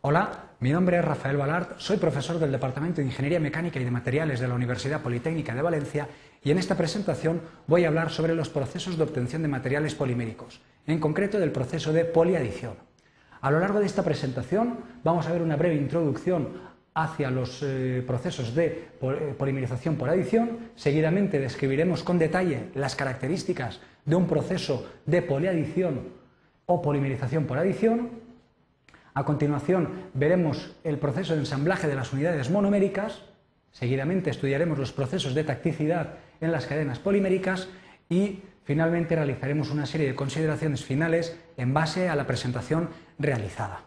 Hola, mi nombre es Rafael Balart, soy profesor del Departamento de Ingeniería Mecánica y de Materiales de la Universidad Politécnica de Valencia y en esta presentación voy a hablar sobre los procesos de obtención de materiales poliméricos, en concreto del proceso de poliadición. A lo largo de esta presentación vamos a ver una breve introducción hacia los procesos de polimerización por adición. Seguidamente describiremos con detalle las características de un proceso de poliadición o polimerización por adición. A continuación veremos el proceso de ensamblaje de las unidades monoméricas. Seguidamente estudiaremos los procesos de tacticidad en las cadenas poliméricas y finalmente realizaremos una serie de consideraciones finales en base a la presentación realizada.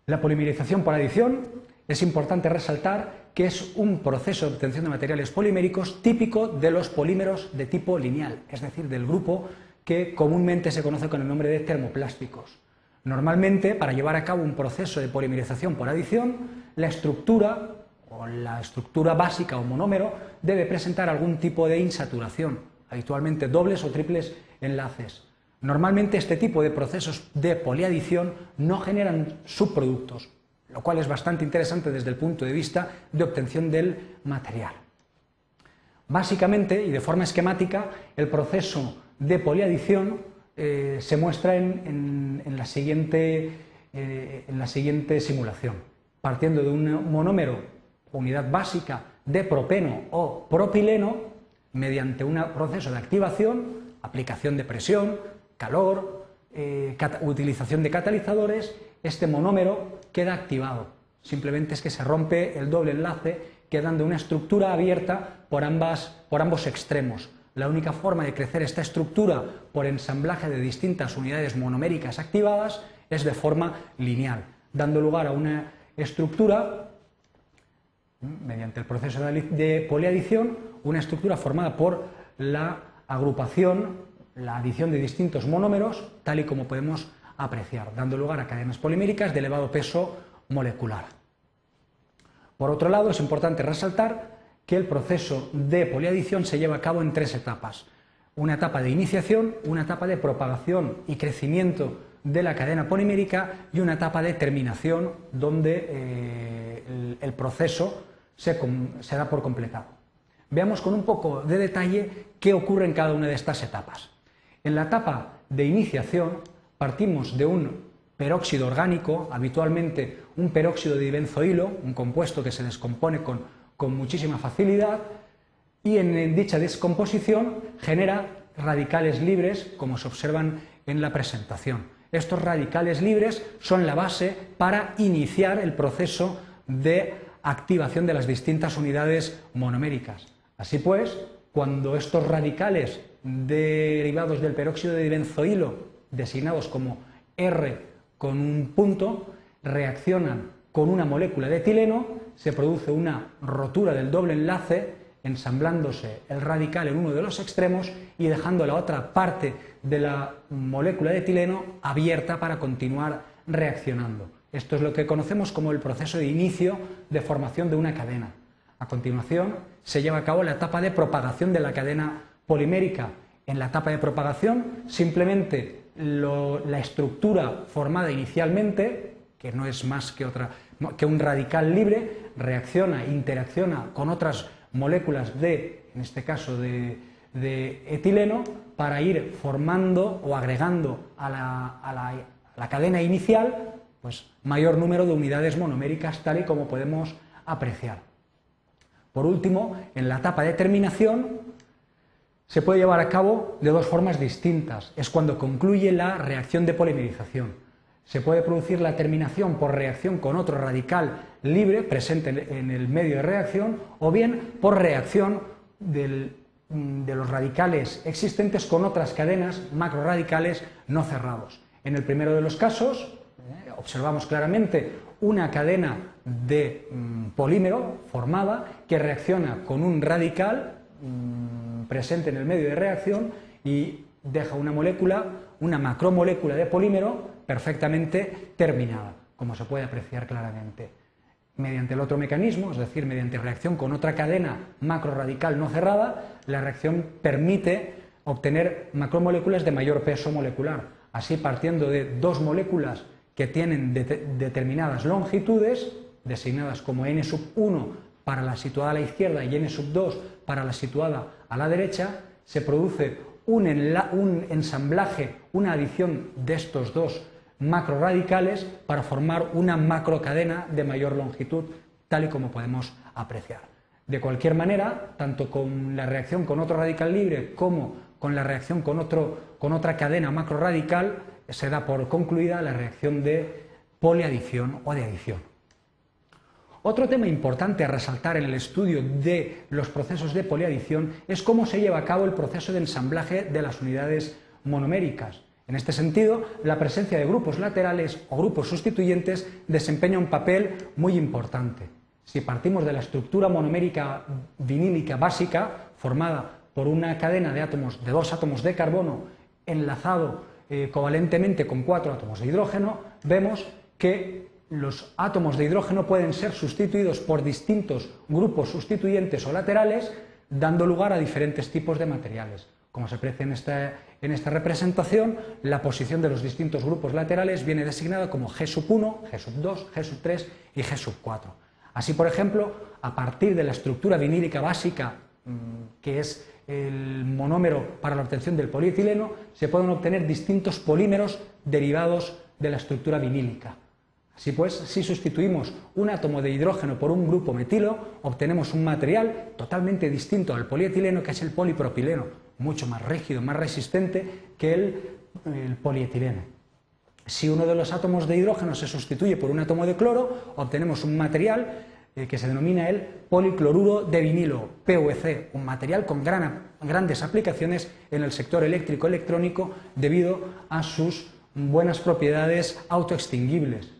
La polimerización por adición es importante resaltar que es un proceso de obtención de materiales poliméricos típico de los polímeros de tipo lineal, es decir, del grupo que comúnmente se conoce con el nombre de termoplásticos. Normalmente, para llevar a cabo un proceso de polimerización por adición, la estructura básica o monómero debe presentar algún tipo de insaturación, habitualmente dobles o triples enlaces. Normalmente este tipo de procesos de poliadición no generan subproductos, lo cual es bastante interesante desde el punto de vista de obtención del material. Básicamente y de forma esquemática, el proceso de poliadición se muestra en la siguiente simulación. Partiendo de un monómero, unidad básica de propeno o propileno, mediante un proceso de activación, aplicación de presión, calor, utilización de catalizadores, este monómero queda activado. Simplemente es que se rompe el doble enlace, quedando una estructura abierta por ambos extremos. La única forma de crecer esta estructura por ensamblaje de distintas unidades monoméricas activadas es de forma lineal, dando lugar a una estructura, mediante el proceso de poliadición, una estructura formada por la agrupación, la adición de distintos monómeros, tal y como podemos apreciar, dando lugar a cadenas poliméricas de elevado peso molecular. Por otro lado, es importante resaltar que el proceso de poliadición se lleva a cabo en tres etapas. Una etapa de iniciación, una etapa de propagación y crecimiento de la cadena polimérica y una etapa de terminación donde el proceso se da por completado. Veamos con un poco de detalle qué ocurre en cada una de estas etapas. En la etapa de iniciación partimos de un peróxido orgánico, habitualmente un peróxido de dibenzoilo, un compuesto que se descompone con muchísima facilidad, y en dicha descomposición genera radicales libres, como se observan en la presentación. Estos radicales libres son la base para iniciar el proceso de activación de las distintas unidades monoméricas. Así pues, cuando estos radicales derivados del peróxido de dibenzoilo, designados como R con un punto, reaccionan con una molécula de etileno, se produce una rotura del doble enlace, ensamblándose el radical en uno de los extremos y dejando la otra parte de la molécula de etileno abierta para continuar reaccionando. Esto es lo que conocemos como el proceso de inicio de formación de una cadena. A continuación, se lleva a cabo la etapa de propagación de la cadena polimérica. En la etapa de propagación, simplemente la estructura formada inicialmente, que no es más que un radical libre, interacciona con otras moléculas en este caso de etileno, para ir formando o agregando a la cadena inicial pues mayor número de unidades monoméricas, tal y como podemos apreciar. Por último, en la etapa de terminación se puede llevar a cabo de dos formas distintas. Es cuando concluye la reacción de polimerización. Se puede producir la terminación por reacción con otro radical libre presente en el medio de reacción, o bien por reacción de los radicales existentes con otras cadenas macrorradicales no cerrados. En el primero de los casos observamos claramente una cadena de polímero formada que reacciona con un radical presente en el medio de reacción y deja una macromolécula de polímero perfectamente terminada, como se puede apreciar claramente. Mediante el otro mecanismo, es decir, mediante reacción con otra cadena macrorradical no cerrada, la reacción permite obtener macromoléculas de mayor peso molecular. Así, partiendo de dos moléculas que tienen determinadas longitudes, designadas como n⁻₁ para la situada a la izquierda y n⁻², para la situada a la derecha, se produce un ensamblaje, una adición de estos dos macroradicales para formar una macrocadena de mayor longitud, tal y como podemos apreciar. De cualquier manera, tanto con la reacción con otro radical libre como con la reacción con otra cadena macroradical, se da por concluida la reacción de poliadición o de adición. Otro tema importante a resaltar en el estudio de los procesos de poliadición es cómo se lleva a cabo el proceso de ensamblaje de las unidades monoméricas. En este sentido, la presencia de grupos laterales o grupos sustituyentes desempeña un papel muy importante. Si partimos de la estructura monomérica vinílica básica, formada por una cadena de átomos, de 2 átomos de carbono enlazado covalentemente con 4 átomos de hidrógeno, vemos que los átomos de hidrógeno pueden ser sustituidos por distintos grupos sustituyentes o laterales, dando lugar a diferentes tipos de materiales. Como se aprecia en esta representación, la posición de los distintos grupos laterales viene designada como G⁻₁, G⁻², G⁻³ y G⁻₁. Así, por ejemplo, a partir de la estructura vinílica básica, que es el monómero para la obtención del polietileno, se pueden obtener distintos polímeros derivados de la estructura vinílica. Así pues, si sustituimos un átomo de hidrógeno por un grupo metilo, obtenemos un material totalmente distinto al polietileno, que es el polipropileno, mucho más rígido, más resistente que el polietileno. Si uno de los átomos de hidrógeno se sustituye por un átomo de cloro, obtenemos un material que se denomina el policloruro de vinilo, PVC, un material con grandes aplicaciones en el sector eléctrico-electrónico debido a sus buenas propiedades autoextinguibles.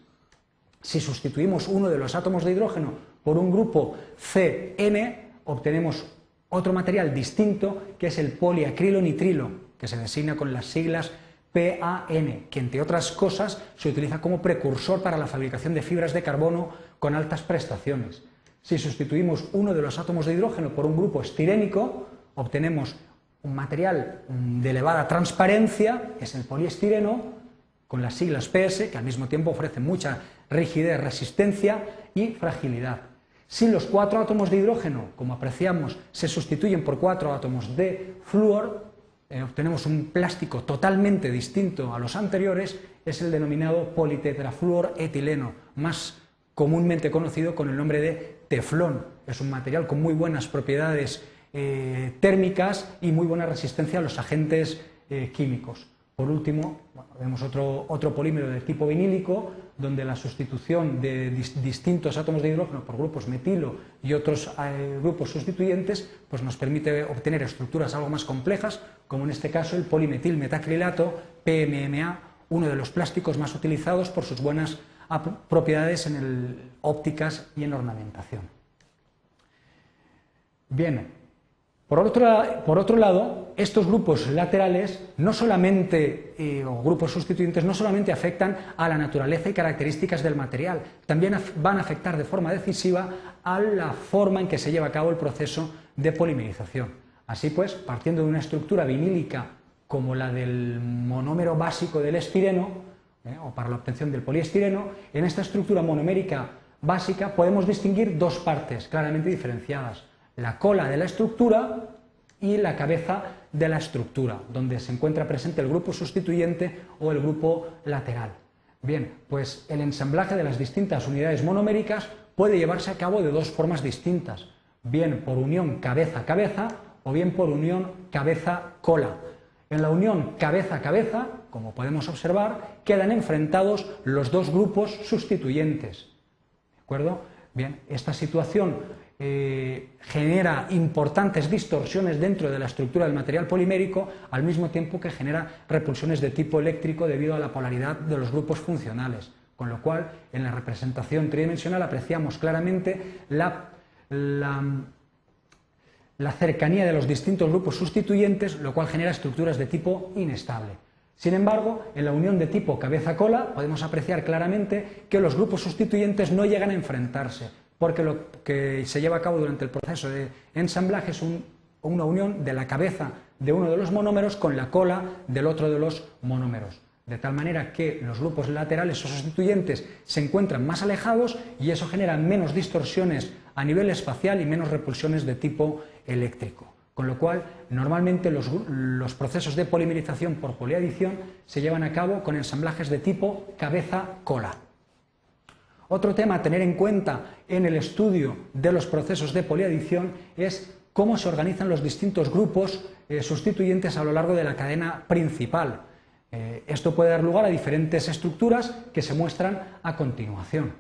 Si sustituimos uno de los átomos de hidrógeno por un grupo CN, obtenemos otro material distinto, que es el poliacrilonitrilo, que se designa con las siglas PAN, que entre otras cosas se utiliza como precursor para la fabricación de fibras de carbono con altas prestaciones. Si sustituimos uno de los átomos de hidrógeno por un grupo estirénico, obtenemos un material de elevada transparencia, que es el poliestireno, con las siglas PS, que al mismo tiempo ofrece mucha rigidez, resistencia y fragilidad. Si los 4 átomos de hidrógeno, como apreciamos, se sustituyen por 4 átomos de flúor, obtenemos un plástico totalmente distinto a los anteriores, es el denominado politetrafluoretileno, más comúnmente conocido con el nombre de teflón. Es un material con muy buenas propiedades térmicas y muy buena resistencia a los agentes químicos. Por último, vemos otro polímero de tipo vinílico, donde la sustitución de distintos átomos de hidrógeno por grupos metilo y otros grupos sustituyentes pues nos permite obtener estructuras algo más complejas, como en este caso el polimetilmetacrilato, PMMA, uno de los plásticos más utilizados por sus buenas propiedades ópticas y en ornamentación. Bien. Por otro lado, estos grupos laterales no solamente, o grupos sustituyentes no solamente afectan a la naturaleza y características del material, también van a afectar de forma decisiva a la forma en que se lleva a cabo el proceso de polimerización. Así pues, partiendo de una estructura vinílica como la del monómero básico del estireno, o para la obtención del poliestireno, en esta estructura monomérica básica podemos distinguir dos partes claramente diferenciadas: la cola de la estructura y la cabeza de la estructura, donde se encuentra presente el grupo sustituyente o el grupo lateral. Bien, pues el ensamblaje de las distintas unidades monoméricas puede llevarse a cabo de dos formas distintas, bien por unión cabeza-cabeza o bien por unión cabeza-cola. En la unión cabeza-cabeza, como podemos observar, quedan enfrentados los dos grupos sustituyentes. ¿De acuerdo? Bien, esta situación genera importantes distorsiones dentro de la estructura del material polimérico, al mismo tiempo que genera repulsiones de tipo eléctrico debido a la polaridad de los grupos funcionales, con lo cual en la representación tridimensional apreciamos claramente la cercanía de los distintos grupos sustituyentes, lo cual genera estructuras de tipo inestable. Sin embargo, en la unión de tipo cabeza-cola podemos apreciar claramente que los grupos sustituyentes no llegan a enfrentarse, porque lo que se lleva a cabo durante el proceso de ensamblaje es una unión de la cabeza de uno de los monómeros con la cola del otro de los monómeros. de tal manera que los grupos laterales o sustituyentes se encuentran más alejados y eso genera menos distorsiones a nivel espacial y menos repulsiones de tipo eléctrico. Con lo cual, normalmente los procesos de polimerización por poliadición se llevan a cabo con ensamblajes de tipo cabeza-cola. Otro tema a tener en cuenta en el estudio de los procesos de poliadición es cómo se organizan los distintos grupos sustituyentes a lo largo de la cadena principal. Esto puede dar lugar a diferentes estructuras que se muestran a continuación.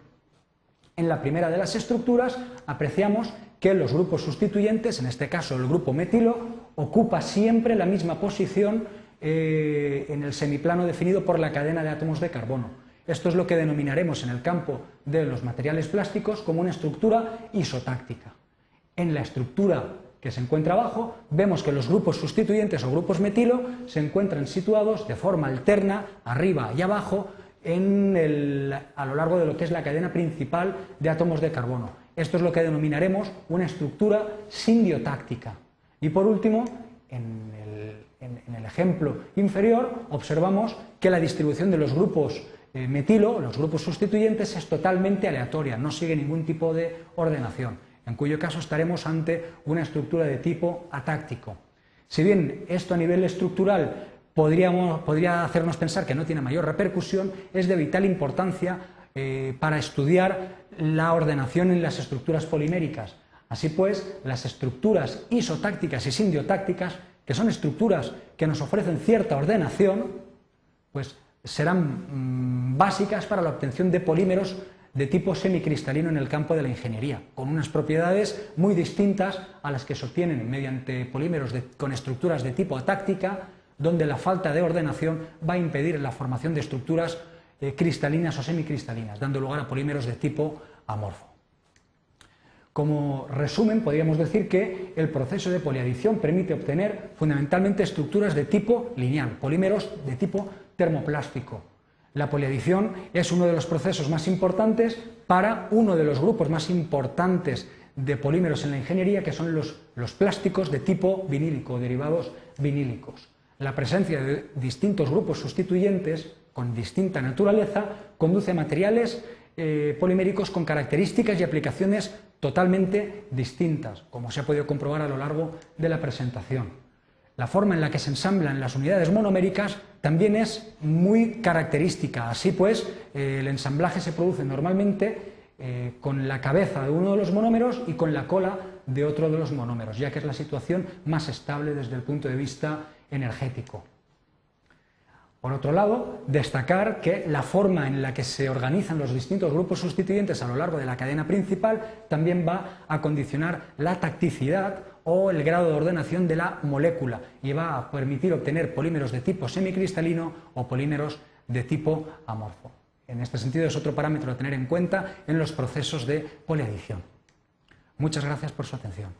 En la primera de las estructuras apreciamos que los grupos sustituyentes, en este caso el grupo metilo, ocupa siempre la misma posición en el semiplano definido por la cadena de átomos de carbono. Esto es lo que denominaremos en el campo de los materiales plásticos como una estructura isotáctica. En la estructura que se encuentra abajo, vemos que los grupos sustituyentes o grupos metilo se encuentran situados de forma alterna, arriba y abajo, a lo largo de lo que es la cadena principal de átomos de carbono. Esto es lo que denominaremos una estructura sindiotáctica. Y por último, en el ejemplo inferior, observamos que la distribución de los grupos metilo, los grupos sustituyentes, es totalmente aleatoria, no sigue ningún tipo de ordenación, en cuyo caso estaremos ante una estructura de tipo atáctico. Si bien esto a nivel estructural podría hacernos pensar que no tiene mayor repercusión, es de vital importancia para estudiar la ordenación en las estructuras poliméricas. Así pues, las estructuras isotácticas y sindiotácticas, que son estructuras que nos ofrecen cierta ordenación, pues serán básicas para la obtención de polímeros de tipo semicristalino en el campo de la ingeniería, con unas propiedades muy distintas a las que se obtienen mediante polímeros con estructuras de tipo atáctica, donde la falta de ordenación va a impedir la formación de estructuras cristalinas o semicristalinas, dando lugar a polímeros de tipo amorfo. Como resumen, podríamos decir que el proceso de poliadición permite obtener fundamentalmente estructuras de tipo lineal, polímeros de tipo termoplástico. La poliadición es uno de los procesos más importantes para uno de los grupos más importantes de polímeros en la ingeniería, que son los plásticos de tipo vinílico, derivados vinílicos. La presencia de distintos grupos sustituyentes con distinta naturaleza conduce a materiales poliméricos con características y aplicaciones totalmente distintas, como se ha podido comprobar a lo largo de la presentación. La forma en la que se ensamblan las unidades monoméricas también es muy característica. Así pues, el ensamblaje se produce normalmente con la cabeza de uno de los monómeros y con la cola de otro de los monómeros, ya que es la situación más estable desde el punto de vista energético. Por otro lado, destacar que la forma en la que se organizan los distintos grupos sustituyentes a lo largo de la cadena principal también va a condicionar la tacticidad o el grado de ordenación de la molécula y va a permitir obtener polímeros de tipo semicristalino o polímeros de tipo amorfo. En este sentido es otro parámetro a tener en cuenta en los procesos de poliadición. Muchas gracias por su atención.